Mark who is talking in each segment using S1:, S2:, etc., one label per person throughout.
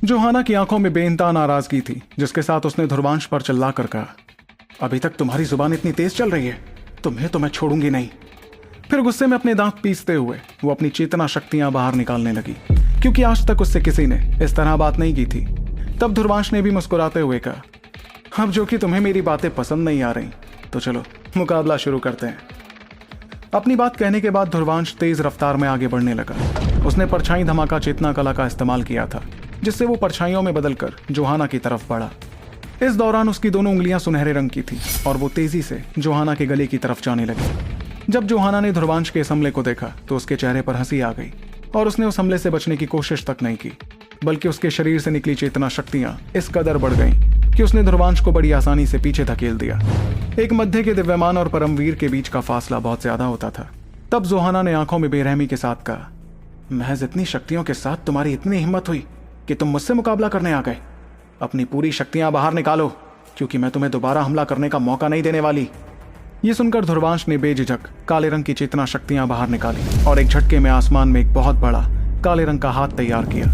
S1: जोहाना की आंखों में बेइंतहा नाराजगी थी, जिसके साथ उसने ध्रुवांश पर चिल्ला कर कहा, अभी तक तुम्हारी जुबान इतनी तेज चल रही है, तुम्हें तो मैं छोड़ूंगी नहीं। फिर गुस्से में अपने दांत पीसते हुए वो अपनी चेतना शक्तियां बाहर निकालने लगी, क्योंकि आज तक उससे किसी ने इस तरह बात नहीं की थी। तब ध्रुवांश ने भी मुस्कुराते हुए कहा, अब जो कि तुम्हें मेरी बातें पसंद नहीं आ रही, तो चलो मुकाबला शुरू करते हैं। अपनी बात कहने के बाद ध्रुवांश तेज रफ्तार में आगे बढ़ने लगा। उसने परछाई धमाका चेतना कला का इस्तेमाल किया था, जिससे वो परछाइयों में बदलकर जोहाना की तरफ बढ़ा। इस दौरान उसकी दोनों उंगलियां सुनहरे रंग की थी और वो तेजी से जोहाना के गले की तरफ जाने लगी। जब जोहाना ने ध्रुवांश के इस हमले को देखा तो उसके चेहरे पर हंसी आ गई और उसने उस हमले से बचने की कोशिश तक नहीं की, बल्कि उसके शरीर से निकली चेतना शक्तियां इस कदर बढ़ गईं कि उसने ध्रुवांश को बड़ी आसानी से पीछे धकेल दिया। एक मध्य के दिव्यमान और परमवीर के बीच का फासला बहुत ज्यादा होता था। तब जोहाना ने आंखों में बेरहमी के साथ कहा, महज इतनी शक्तियों के साथ तुम्हारी इतनी हिम्मत हुई कि तुम मुझसे मुकाबला करने आ गए। अपनी पूरी शक्तियां बाहर निकालो, क्योंकि मैं तुम्हें दोबारा हमला करने का मौका नहीं देने वाली। ये सुनकर ध्रुवांश ने बेझिझक काले रंग की चेतना शक्तियां बाहर निकाली और एक झटके में आसमान में एक बहुत बड़ा काले रंग का हाथ तैयार किया।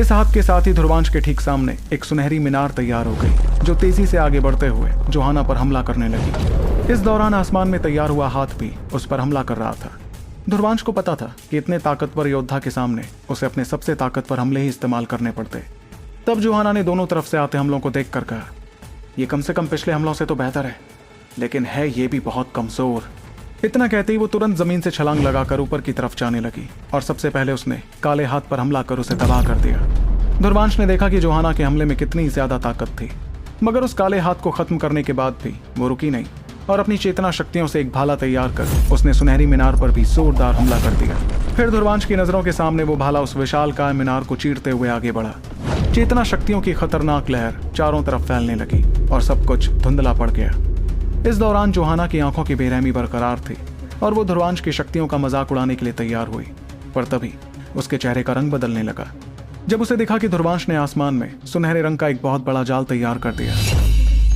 S1: इस हाथ के साथ ही ध्रुवांश के ठीक सामने एक सुनहरी मीनार तैयार हो गई, जो तेजी से आगे बढ़ते हुए जोहाना पर हमला करने लगी। इस दौरान आसमान में तैयार हुआ हाथ भी उस पर हमला कर रहा था। ध्रुवांश को पता था कि इतने ताकतवर योद्धा के सामने उसे अपने सबसे ताकतवर हमले ही इस्तेमाल करने पड़ते। तब जोहाना ने दोनों तरफ से आते हमलों को देखकर कहा, यह कम से कम पिछले हमलों से तो बेहतर है, लेकिन है ये भी बहुत कमजोर। इतना कहते ही वो तुरंत जमीन से छलांग लगाकर ऊपर की तरफ जाने लगी और सबसे पहले उसने काले हाथ पर हमला कर उसे तबाह कर दिया। ध्रुवांश ने देखा कि जोहाना के हमले में कितनी ज्यादा ताकत थी, मगर उस काले हाथ को खत्म करने के बाद भी वो रुकी नहीं और अपनी चेतना शक्तियों से एक भाला तैयार कर उसने सुनहरी मीनार पर भी जोरदार हमला कर दिया। फिर ध्रुवांश की नजरों के सामने वो भाला उस विशालकाय मीनार को चीरते हुए आगे बढ़ा। चेतना शक्तियों की खतरनाक लहर चारों तरफ फैलने लगी और सब कुछ धुंधला पड़ गया। इस दौरान जोहाना की आंखों की बेरहमी बरकरार थी और वो ध्रुवांश की शक्तियों का मजाक उड़ाने के लिए तैयार हुई, पर तभी उसके चेहरे का रंग बदलने लगा जब उसे दिखा कि ध्रुवांश ने आसमान में सुनहरे रंग का एक बहुत बड़ा जाल तैयार कर दिया।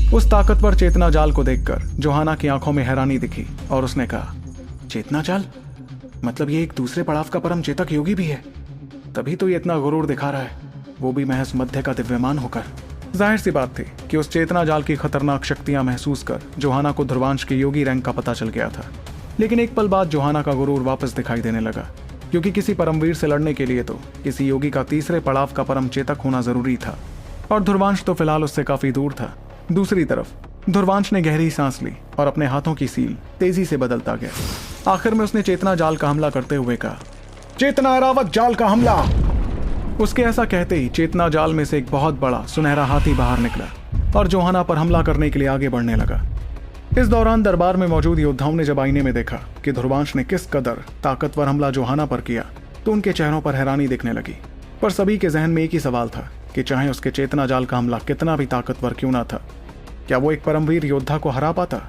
S1: उस ताकतवर चेतना जाल को देखकर जोहाना की आंखों में हैरानी दिखी और उसने कहा, चेतना जाल? मतलब ये एक दूसरे पड़ाव का परम चेतक योगी भी है, तभी तो ये इतना गुरूर दिखा रहा है, वो भी महज मध्य का दिव्यमान होकर। जाहिर सी बात थी कि उस चेतना जाल की खतरनाक शक्तियां महसूस कर जोहाना को ध्रुवांश के योगी रैंक का पता चल गया था। लेकिन एक पल बाद जोहाना का गुरूर वापस दिखाई देने लगा, क्योंकि किसी परमवीर से लड़ने के लिए तो किसी योगी का तीसरे पड़ाव का परम चेतक होना जरूरी था, और ध्रुवांश तो फिलहाल उससे काफी दूर था। दूसरी तरफ ध्रुवांश ने गहरी सांस ली और अपने हाथों की सील तेजी से बदलता गया। आखिर में उसने चेतना जाल का हमला करते हुए कहा, चेतना एरावत जाल का हमला। उसके ऐसा कहते ही चेतना जाल में से एक बहुत बड़ा सुनहरा हाथी बाहर निकला और जोहाना पर हमला करने के लिए आगे बढ़ने लगा। इस दौरान दरबार में मौजूद योद्धाओं ने जब आईने में देखा कि ध्रुवांश ने किस कदर ताकतवर हमला जोहाना पर किया, तो उनके चेहरों पर हैरानी दिखने लगी। पर सभी के जहन में एक ही सवाल था कि चाहे उसके चेतना जाल का हमला कितना भी ताकतवर क्यों ना था, क्या वो एक परमवीर योद्धा को हरा पाता?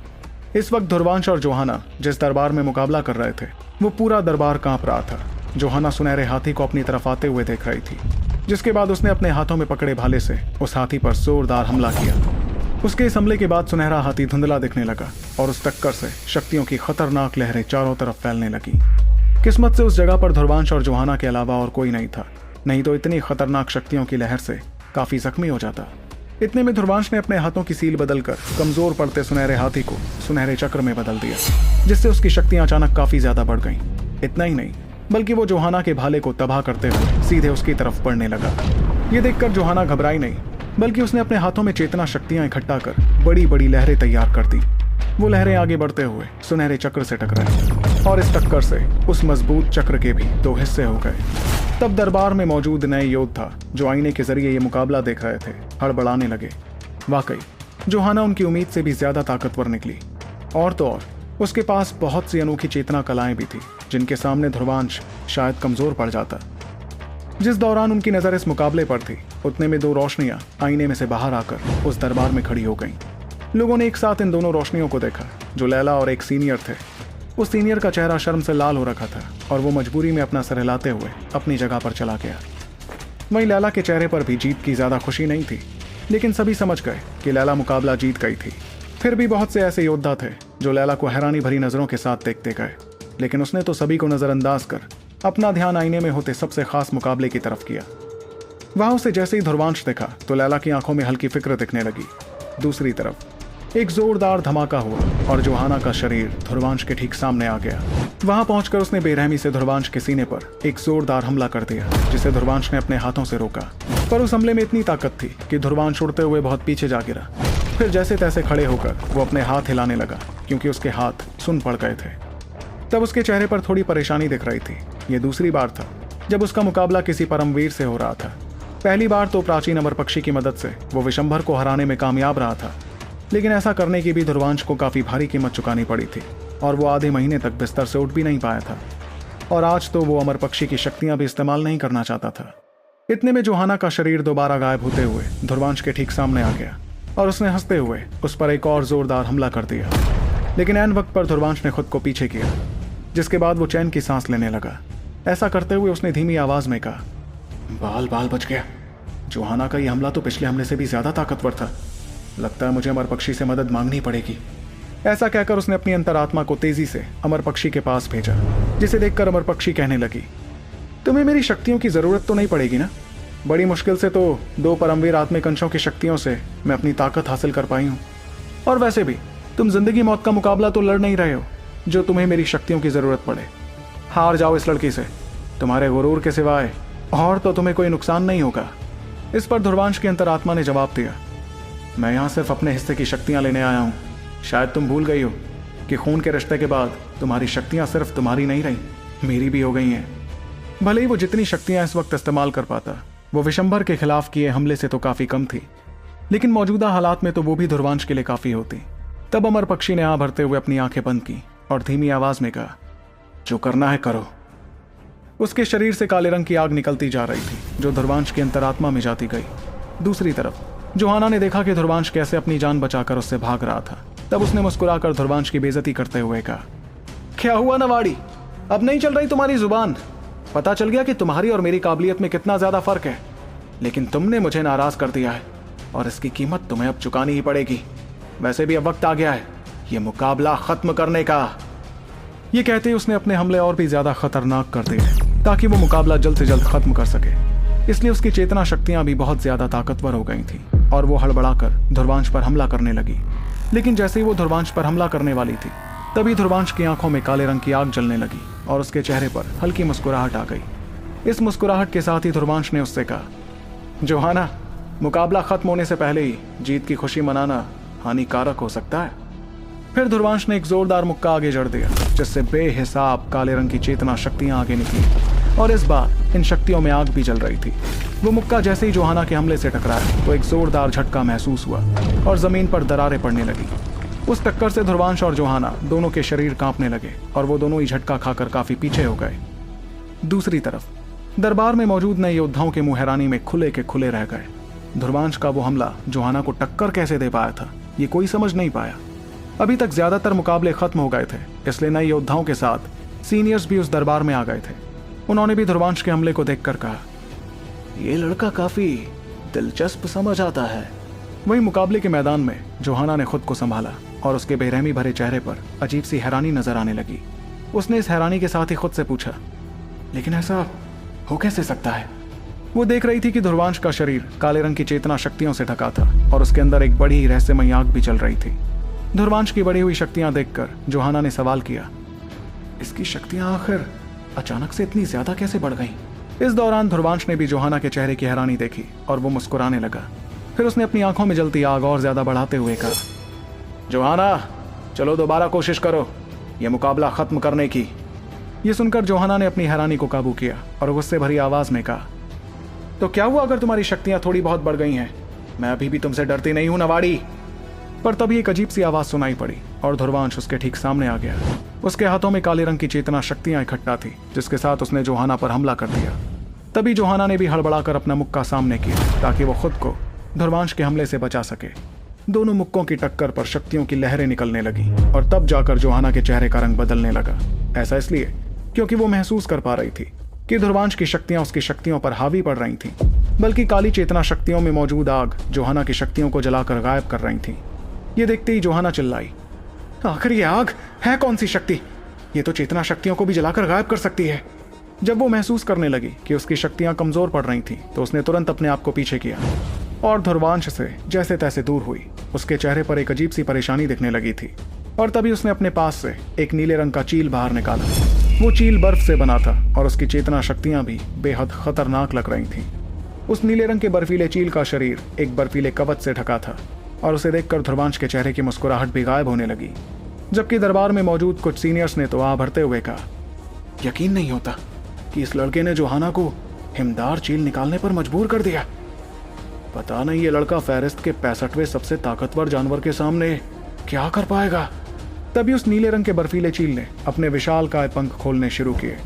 S1: इस वक्त ध्रुवांश और जोहाना जिस दरबार में मुकाबला कर रहे थे, वो पूरा दरबार कांप रहा था। जोहाना सुनहरे हाथी को अपनी तरफ आते हुए देख रही थी, जिसके बाद उसने अपने हाथों में पकड़े भाले से उस हाथी पर जोरदार हमला किया। उसके इस हमले के बाद सुनहरा हाथी धुंधला दिखने लगा और उस टक्कर से शक्तियों की खतरनाक लहरें चारों तरफ फैलने लगी। किस्मत से उस जगह पर ध्रुवांश और जोहाना के अलावा और कोई नहीं था, नहीं तो इतनी खतरनाक शक्तियों की लहर से काफी जख्मी हो जाता। इतने में ध्रुवांश ने अपने हाथों की सील बदलकर कमजोर पड़ते सुनहरे हाथी को सुनहरे चक्र में बदल दिया, जिससे उसकी शक्तियां अचानक काफी ज्यादा बढ़ गईं। इतना ही नहीं, बल्कि वो जोहाना के भाले को तबाह करते हुए सीधे उसकी तरफ बढ़ने लगा। ये देखकर जोहाना घबराई नहीं, बल्कि उसने अपने हाथों में चेतना शक्तियां इकट्ठा कर बड़ी बड़ी लहरें तैयार कर दी। वो लहरें आगे बढ़ते हुए सुनहरे चक्र से टकराई और इस टक्कर से उस मजबूत चक्र के भी दो हिस्से हो गए। तब दरबार में मौजूद नए योद्धा जो आईने के जरिए ये मुकाबला देख रहे थे, हड़बड़ाने लगे। वाकई जोहाना उनकी उम्मीद से भी ज्यादा ताकतवर निकली, और तो और उसके पास बहुत सी अनोखी चेतना कलाएं भी थी, जिनके सामने ध्रुवांश शायद कमजोर पड़ जाता। जिस दौरान उनकी नजर इस मुकाबले पर थी, उतने में दो रोशनियां आईने में से बाहर आकर उस दरबार में खड़ी हो गईं। लोगों ने एक साथ इन दोनों रोशनियों को देखा, जो लैला और एक सीनियर थे। उस सीनियर का चेहरा शर्म से लाल हो रखा था और वो मजबूरी में अपना सर हिलाते हुए अपनी जगह पर चला गया। वहीं लैला के चेहरे पर भी जीत की ज्यादा खुशी नहीं थी, लेकिन सभी समझ गए कि लैला मुकाबला जीत गई थी। फिर भी बहुत से ऐसे योद्धा थे जो लैला को हैरानी भरी नजरों के साथ देखते गए, लेकिन उसने तो सभी को नजरअंदाज कर अपना ध्यान आईने में होते सबसे खास मुकाबले की तरफ किया। वहां उसे जैसे ही ध्रुवांश देखा तो लैला की आंखों में हल्की फिक्र दिखने लगी। दूसरी तरफ एक जोरदार धमाका हुआ और जोहाना का शरीर ध्रुवांश के ठीक सामने आ गया। वहां पहुंचकर उसने बेरहमी से ध्रुवांश के सीने पर एक जोरदार हमला कर दिया, जिसे ध्रुवांश ने अपने हाथों से रोका। पर उस हमले में इतनी ताकत थी कि ध्रुवांश उड़ते हुए बहुत पीछे जा गिरा। फिर जैसे तैसे खड़े होकर वो अपने हाथ हिलाने लगा, क्योंकि उसके हाथ सुन पड़ गए थे। तब उसके चेहरे पर थोड़ी परेशानी दिख रही थी। ये दूसरी बार था जब उसका मुकाबला किसी परमवीर से हो रहा था। पहली बार तो प्राचीन अमरपक्षी की मदद से वो विशंभर को हराने में कामयाब रहा था, लेकिन ऐसा करने की भी ध्रुवांश को काफी भारी कीमत चुकानी पड़ी थी और वो आधे महीने तक बिस्तर से उठ भी नहीं पाया था। और आज तो वो अमरपक्षी की शक्तियां भी इस्तेमाल नहीं करना चाहता था। इतने में जोहाना का शरीर दोबारा गायब होते हुए ध्रुवांश के ठीक सामने आ गया और उसने हंसते हुए उस पर एक और जोरदार हमला कर दिया। लेकिन ऐन वक्त पर ध्रुवांश ने खुद को पीछे किया, जिसके बाद वो चैन की सांस लेने लगा। ऐसा करते हुए उसने धीमी आवाज में कहा, बाल बाल बच गया। जोहाना का ये हमला तो पिछले हमले से भी ज्यादा ताकतवर था। लगता है मुझे अमरपक्षी से मदद मांगनी पड़ेगी। ऐसा कहकर उसने अपनी अंतरात्मा को तेजी से अमरपक्षी के पास भेजा, जिसे देखकर अमरपक्षी कहने लगी, तुम्हें मेरी शक्तियों की जरूरत तो नहीं पड़ेगी ना? बड़ी मुश्किल से तो 2 परमवीर आत्मिक अंशों की शक्तियों से मैं अपनी ताकत हासिल कर पाई हूं। और वैसे भी तुम जिंदगी मौत का मुकाबला तो लड़ नहीं रहे हो जो तुम्हें मेरी शक्तियों की जरूरत पड़े। हार जाओ इस लड़की से, तुम्हारे गुरूर के सिवाय और तो तुम्हें कोई नुकसान नहीं होगा। इस पर ध्रुवांश की अंतरात्मा ने जवाब दिया, मैं यहाँ सिर्फ अपने हिस्से की शक्तियां लेने आया हूँ। शायद तुम भूल गई हो कि खून के रिश्ते के बाद तुम्हारी शक्तियां सिर्फ तुम्हारी नहीं रही, मेरी भी हो गई हैं। भले ही वो जितनी शक्तियां इस वक्त इस्तेमाल कर पाता, वो विशंभर के खिलाफ किए हमले से तो काफी कम थी, लेकिन मौजूदा हालात में तो वो भी ध्रुवांश के लिए काफी होती। तब अमरपक्षी ने आह भरते हुए अपनी आंखें बंद की और धीमी आवाज में कहा, जो करना है करो। उसके शरीर से काले रंग की आग निकलती जा रही थी, जो ध्रुवांश की अंतरात्मा में जाती गई। दूसरी तरफ जोहाना ने देखा कि ध्रुवांश कैसे अपनी जान बचाकर उससे भाग रहा था। तब उसने मुस्कुराकर ध्रुवांश की बेइज्जती करते हुए कहा, क्या हुआ नवाड़ी, अब नहीं चल रही तुम्हारी जुबान? पता चल गया कि तुम्हारी और मेरी काबिलियत में कितना ज्यादा फर्क है, लेकिन तुमने मुझे नाराज कर दिया है और इसकी कीमत तुम्हें अब चुकानी ही पड़ेगी। वैसे भी अब वक्त आ गया है ये मुकाबला खत्म करने का। ये कहते ही उसने अपने हमले और भी ज्यादा खतरनाक कर दिए ताकि वो मुकाबला जल्द से जल्द खत्म कर सके। इसलिए उसकी चेतना शक्तियां भी बहुत ज्यादा ताकतवर हो गई थी और वो हड़बड़ाकर ध्रुवांश पर हमला करने लगी। लेकिन जैसे ही वो ध्रुवांश पर हमला करने वाली थी, तभी ध्रुवांश की आंखों में काले रंग की आग जलने लगी और उसके चेहरे पर हल्की मुस्कुराहट आ गई। इस मुस्कुराहट के साथ ही ध्रुवांश ने उससे कहा, जोहाना, मुकाबला खत्म होने से पहले ही जीत की खुशी मनाना हानिकारक हो सकता है। फिर ध्रुवांश ने एक जोरदार मुक्का आगे जड़ दिया, जिससे बेहिसाब काले रंग की चेतना शक्तियां आगे निकली और इस बार इन शक्तियों में आग भी जल रही थी। वो मुक्का जैसे ही जोहाना के हमले से टकराया तो एक जोरदार झटका महसूस हुआ और जमीन पर दरारें पड़ने लगी। उस टक्कर से ध्रुवांश और जोहाना दोनों के शरीर कांपने लगे और वो दोनों ही झटका खाकर काफी पीछे हो गए। दूसरी तरफ दरबार में मौजूद नए योद्धाओं के मुंह हैरानी में खुले के खुले रह गए। ध्रुवांश का वो हमला जोहाना को टक्कर कैसे दे पाया था, ये कोई समझ नहीं पाया। अभी तक ज्यादातर मुकाबले खत्म हो गए थे, इसलिए नए योद्धाओं के साथ सीनियर्स भी उस दरबार में आ गए थे। उन्होंने भी ध्रुवांश के हमले को देखकर कहा, ये लड़का काफी दिलचस्प समझ आता है। वही मुकाबले के मैदान में जोहाना ने खुद को संभाला और उसके बेरहमी भरे चेहरे पर अजीब सी हैरानी नजर आने लगी। उसने इस हैरानी के साथ ही खुद से पूछा, लेकिन ऐसा हो कैसे सकता है? वो देख रही थी कि ध्रुवांश का शरीर काले रंग की चेतना शक्तियों से ढका था और उसके अंदर एक बड़ी रहस्यमयी आग भी चल रही थी। ध्रुवांश की बढ़ी हुई शक्तियां देखकर जोहाना ने सवाल किया, इसकी शक्तियां आखिर अचानक से इतनी ज्यादा कैसे बढ़ गईं? इस दौरान ध्रुवांश ने भी जोहाना के चेहरे की हैरानी देखी और वो मुस्कुराने लगा। फिर उसने अपनी आंखों में जलती आग और ज्यादा बढ़ाते हुए कहा, जोहाना, चलो दोबारा कोशिश करो ये मुकाबला खत्म करने की। ये सुनकर जोहाना ने अपनी हैरानी को काबू किया और गुस्से भरी आवाज में कहा, तो क्या हुआ अगर तुम्हारी शक्तियां थोड़ी बहुत बढ़ गई हैं? मैं अभी भी तुमसे डरती नहीं हूं नवाड़ी। पर तभी एक अजीब सी आवाज सुनाई पड़ी और ध्रुवांश उसके ठीक सामने आ गया। उसके हाथों में काले रंग की चेतना शक्तियां इकट्ठा थी, जिसके साथ उसने जोहाना पर हमला कर दिया। तभी जोहाना ने भी हड़बड़ाकर अपना मुक्का सामने किया ताकि वो खुद को ध्रुवांश के हमले से बचा सके। दोनों मुक्कों की टक्कर पर शक्तियों की लहरें निकलने लगी और तब जाकर जोहाना के चेहरे का रंग बदलने लगा। ऐसा इसलिए क्योंकि वो महसूस कर पा रही थी कि ध्रुवांश की शक्तियां उसकी शक्तियों पर हावी पड़ रही थीं, बल्कि काली चेतना शक्तियों में मौजूद आग जोहाना की शक्तियों को जलाकर गायब कर रही थीं। ये देखते ही जोहाना चिल्लाई, आखिर ये आग है कौन सी शक्ति? ये तो चेतना शक्तियों को भी जलाकर गायब कर सकती है। जब वो महसूस करने लगी कि उसकी शक्तियां कमजोर पड़ रही थीं, तो उसने तुरंत अपने आप को पीछे किया और ध्रुवांश से जैसे तैसे दूर हुई। उसके चेहरे पर एक अजीब सी परेशानी दिखने लगी थी और तभी उसने अपने पास से एक नीले रंग का चील बाहर निकाला। वो चील बर्फ से बना था और उसकी चेतना शक्तियां भी बेहद खतरनाक लग रही थीं। उस नीले रंग के बर्फीले चील का शरीर एक बर्फीले कवच से ढका था और उसे देखकर ध्रुवांश के चेहरे की मुस्कुराहट भी गायब होने लगी। जबकि दरबार में मौजूद कुछ सीनियर्स ने तो आ भरते हुए कहा, यकीन नहीं होता कि इस लड़के ने जोहाना को हिमदार चील निकालने पर मजबूर कर दिया। पता नहीं ये लड़का फेरिस्त के 65वें सबसे ताकतवर जानवर के सामने क्या कर पाएगा। तभी उस नीले रंग के बर्फीले चील ने अपने विशालकाय पंख खोलने शुरू किए।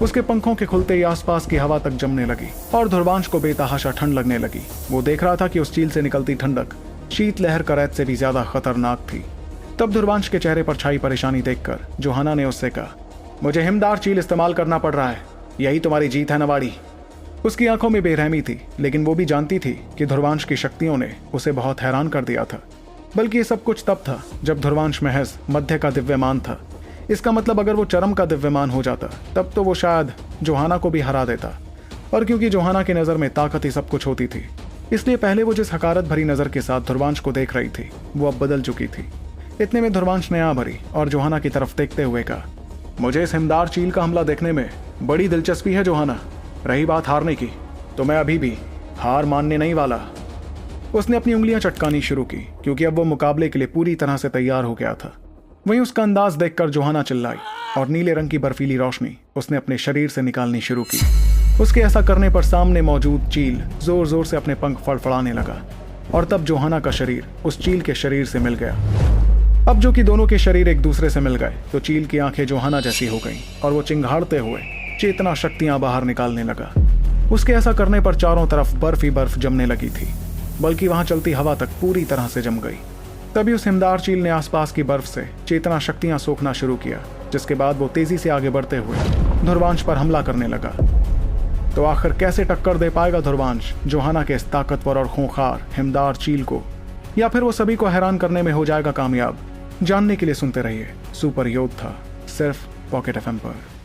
S1: उसके पंखों के खुलते ही आसपास की हवा तक जमने लगी और ध्रुवांश को बेतहाशा ठंड लगने लगी। वो देख रहा था कि उस चील से निकलती ठंडक शीतलहर करैत से भी ज्यादा खतरनाक थी। तब ध्रुवांश के चेहरे पर छाई परेशानी देखकर जोहाना ने उससे कहा, मुझे हिमदार चील इस्तेमाल करना पड़ रहा है, यही तुम्हारी जीत है नवाड़ी। उसकी आंखों में बेरहमी थी, लेकिन वो भी जानती थी कि ध्रुवांश की शक्तियों ने उसे बहुत हैरान कर दिया था। बल्कि ये सब कुछ तब था जब ध्रुवांश महज मध्य का दिव्यमान था। इसका मतलब अगर वो चरम का दिव्यमान हो जाता तब तो वो शायद जोहाना को भी हरा देता। और क्योंकि जोहाना की नज़र में ताकत ही सब कुछ होती थी, इसलिए पहले वो जिस हकारत भरी नज़र के साथ ध्रुवांश को देख रही थी वो अब बदल चुकी थी। इतने में ध्रुवांश ने आ भरी और जोहाना की तरफ देखते हुए कहा, मुझे इस हिमदार चील का हमला देखने में बड़ी दिलचस्पी है जोहाना। रही बात हारने की, तो मैं अभी भी हार मानने नहीं वाला। उसने अपनी उंगलियां चटकानी शुरू की क्योंकि अब वो मुकाबले के लिए पूरी तरह से तैयार हो गया था। वहीं उसका अंदाज देखकर जोहाना चिल्लाई और नीले रंग की बर्फीली रोशनी उसने अपने शरीर से निकालनी शुरू की। उसके ऐसा करने पर सामने मौजूद चील जोर जोर से अपने पंख फड़फड़ाने लगा और तब जोहाना का शरीर उस चील के शरीर से मिल गया। अब जो कि दोनों के शरीर एक दूसरे से मिल गए तो चील की आंखें जोहाना जैसी हो गईं और वो चिंगाड़ते हुए चेतना शक्तियां बाहर निकालने लगा। उसके ऐसा करने पर चारों तरफ बर्फ ही बर्फ जमने लगी थी, बल्कि वहां चलती हवा तक पूरी तरह से जम गई। तभी उस हिमदार चील ने आसपास की बर्फ से चेतना शक्तियां सोखना शुरू किया, जिसके बाद वो तेजी से आगे बढ़ते हुए ध्रुवांश पर हमला करने लगा। तो आखिर कैसे टक्कर दे पाएगा ध्रुवांश जोहाना के इस ताकतवर और खूंखार हिमदार चील को, या फिर वो सभी को हैरान करने में हो जाएगा कामयाब? जानने के लिए सुनते रहिए सुपर योद्धा, सिर्फ पॉकेट एफएम पर।